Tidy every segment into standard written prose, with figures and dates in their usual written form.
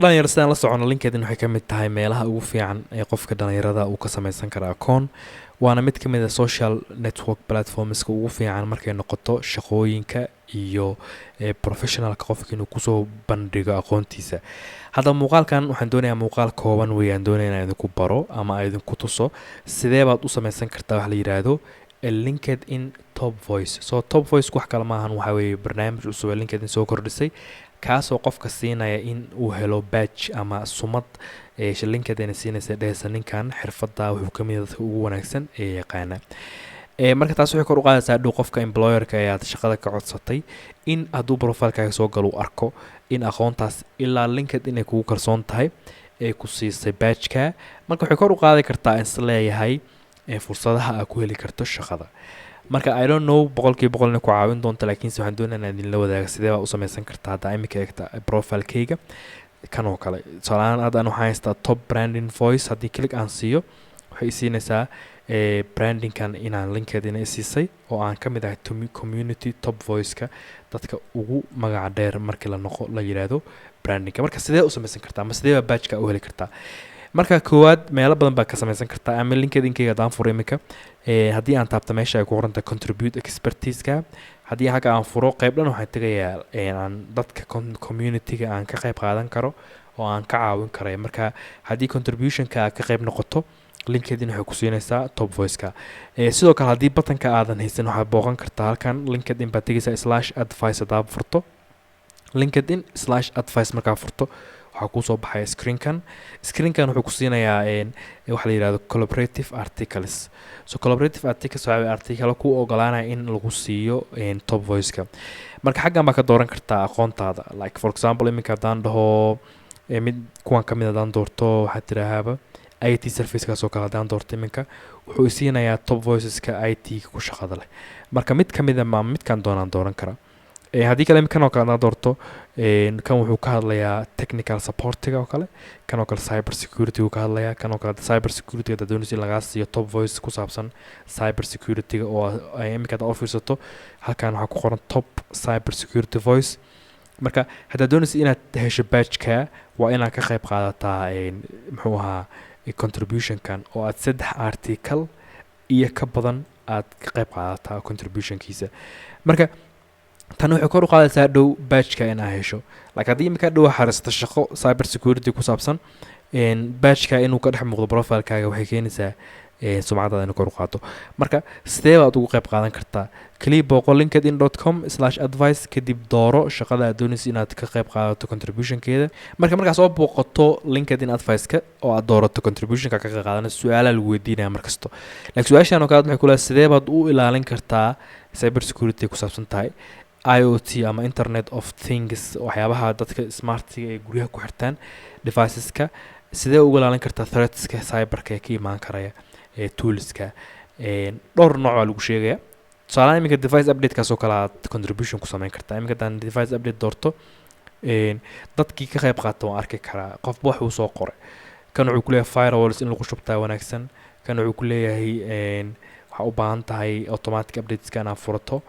dhalinyarada la socon LinkedIn waxay ka mid tahay meelaha ugu fiican ee qofka dhalinyarada uu ka samaysan karo akoon waana mid ka mid ah social network platformska ugu fiican markay noqoto shaqooyinka iyo professionalka qofka inuu kusoo bandhigo aqoontiisa hadda muuqaalkan waxaan doonayaa muuqaal kooban weeyaan doonayaa inaan idinku baro ama aan idinku tuso sidee baad u samaysan kartaa wax la yiraahdo LinkedIn Top Voice Top Voice wax kale ma ahan waxa weeye barnaamij cusub oo LinkedIn soo kordhisay kaasoo qofka siinaya in uu helo badge ama sumad LinkedIn siinaysa dheesa ninkan xirfada wuxuu ka mid yahay dadka ugu wanaagsan ee yaqaana marka taas waxay kor u qaadaysaa dhow qofka employerka ee aad shaqada ka codsatay in hadduu profilekaaga soo galo arko in aqoontaas ilaa LinkedIn ay kugu kalsoon tahay ee ku siisay badge-ka marka waxay kor u qaadi kartaa in leeyahay fursadaha aad ku heli karto shaqada marka I don't know boqolkiiba boqol inay ku caawin doonto laakiin waxaan doonayaa in la wadaago sidee u samaysan kartaa hadda imika eegta profile-kayga kan oo kale salaam aad waxaan haystaa top branding voice haddii click aan siiyo waxay siinaysaa branding-kan inaan LinkedIn siisay oo aan ka mid ahay community top voice-ka dadka ugu magaca dheer markii la yiraahdo branding-ka marka sidee u samaysan kartaa ama sidee badge-ka u heli kartaa marka koowaad meelo badan baa ka samaysan kartaa ama LinkedIn-kayga daan furo imika haddii aan taabto meesha ay ku qoranta contribute expertise-ka haddii halka aan furo qayb dhan waxaan tagayaa aan dadka community-ga aan ka qayb qaadan karo oo aan ka caawin karo marka haddii contribution-ka ka qayb noqoto LinkedIn waxay ku siinaysaa top voice-ka sidoo kale haddii button-ka aadan haysan waxaad booqan kartaa halkan LinkedIn baad tegaysaa /advice hadaad furto LinkedIn/advice markaa furto waxaa ku soo baxaya screen-kan wuxuu ku siinayaa waxa la yiraahdo collaborative articles collaborative articles waa article ku ogolaanaya in lagu siiyo top voice-ka marka xaggan baa ka dooran kartaa aqoontaada like for example iminka hadaan dhaho mid kuwan ka mid hadaan doorto waxaa tiraahaba IT service-kaas oo kale hadaan doorto iminka wuxuu siinayaa top voices-ka IT ku shaqada leh marka mid ka mid ah midkan dooran kara haddii kale kan oo kale aad doorto kan wuxuu ka hadlayaa technical support-ga oo kale kan oo kale cyber security uu ka hadlayaa kan oo kale cyber security da doonaysa in laga siiyo top voice ku saabsan cyber security-ga oo ay imika aad fiirsato halkan waxaa ku qoran top cyber security voice marka hadda doonaysa inaad hesho badge-ka waa inaad ka qayb qaadataa muxuu ahaa contribution-kan oo aad 3 article iyo ka badan aad ka qayb qaadataa contribution-kiisa marka tan waxay kor u qaadaysaa dhow badge-ka inaad hesho like haddii imika dhow xaristo shaqo cyber security ku saabsan badge-ka inuu ka dhex muuqdo profile-kaaga waxay keenaysaa sumcadaada inuu kor u qaato marka sidee baad ugu qayb qaadan kartaa kaliya booqo linkedin.com/advice kadib dooro shaqada aad doonaysa inaad ka qayb qaadato contribution-keeda markaa soo booqato LinkedIn advice-ka oo aad doorato contribution-ka ka qayb qaadanayso su'aalaha lagu weydiinaya markasto like su'aashan oo kale waxay ku leedahay sidee baad u ilaalin kartaa cyber security ku saabsan tahay IoT ama Internet of Things waxyaabaha dadka smart-ga ee guryaha ku xirtaan devices-ka sidee uga ilaalin kartaa threats-ka cyber-ka ee ka imaan karaya tools-ka dhowr nooc waa lagu sheegaya tusaale iminka device update-kaas oo kale aad contribution ku samayn kartaa iminka haddaan device update doorto dadkii ka qayb qaata waan arki karaa qofba wax uu soo qoray kan wuxuu ku leeyahay firewalls in lagu shubtaa wanaagsan kan wuxuu ku leeyahay waxaa u baahan tahay automatic updates-ka inaad furato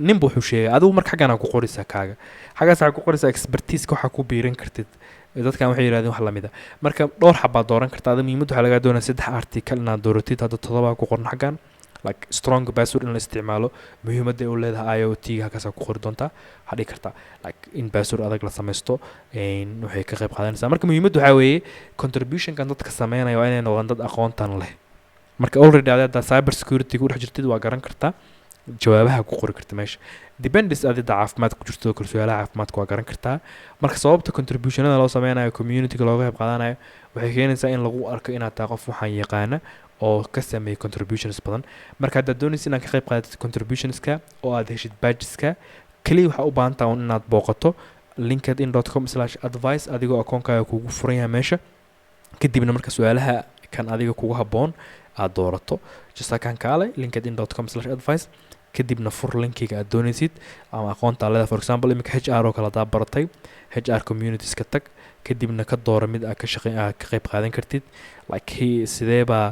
ninba wuxuu sheegay adigu marka xaggan ku qoraysaa kaaga xaggaas waxaa ku qoraysaa expertise-ka waxaa ku biirin kartid dadkan waxay yiraahdeen wax lamid ah marka dhowr xabaa dooran kartaa adiga muhiimad waxaa laga doonayaa 3 article inaad dooratid hadda 7 ku qoran xaggan like strong password in la isticmaalo muhiimadda uu leedahay IoT-ga halkaas ku qori doontaa waxaa dhigi kartaa like in password adag la samaysto waxay ka qayb qaadanaysaa marka muhiimaddu waxaa weeye contribution-kan dadka sameynaya waa inay noqdaan dad aqoontan leh marka already aad cyber security ku dhex jirtid waa garan kartaa jawaabaha ku qori karta meesha depends adida caafimaad ku jirto su'aalaha caafimaadka waa garan kartaa marka sababta contribution-ada loo sameynayo community-ga looga qayb qaadanayo waxay keenaysaa in lagu arko inaad tahay qof waxaan yaqaana oo ka sameeyay contributions badan marka haddaad doonaysa inaad ka qayb qaadatid contributions-ka oo aad heshid badges-ka kaliya waxaa u baahan tahay inaad booqato linkedin.com/advice adigoo akoonkaaga kugu furan yahay meesha kadibna marka su'aalaha kan adiga kugu habboon aad doorato jasakan kaale linkedin.com/advice kadibna fur linkiga aad doonaysid ama aqoonta leedahay for example imika HR oo kala daa baratay HR communities ka tag kadibna ka doora mid aad ka qayb qaadan kartid like sidee baa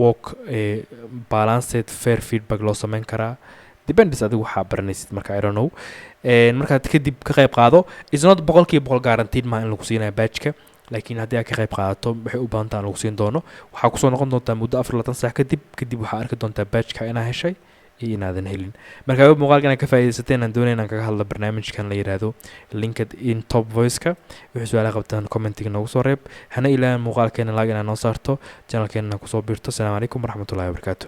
work balanced fair feedback loo sameyn karaa depends adigu waxaa baranaysid marka I don't know markaad kadib ka qayb qaado is not boqolkiiba boqol guaranteed ma in lagu siinayo badge-ka laakiin haddii aad ka qayb qaadato waxay u baahan tahay in lagu siin doono waxaa kusoo noqon doontaa muddo 24 saac kadib waxaa arki doontaa badge-ka inaa heshay iyo inaadan helin marka muuqaalkan aan ka faa'iidaysateen aan doonayna aan kaga hadlo barnaamijkan la yiraahdo LinkedIn Top Voice-ka wixii su'aalaha qabtaan commentiga noogu soo reeb hana ilaahan muuqaalkeena laag inaa noo saarto channelkeena ku soo biirto. Assalaamu calaykum waraxmatullaahi wabarakaatuh.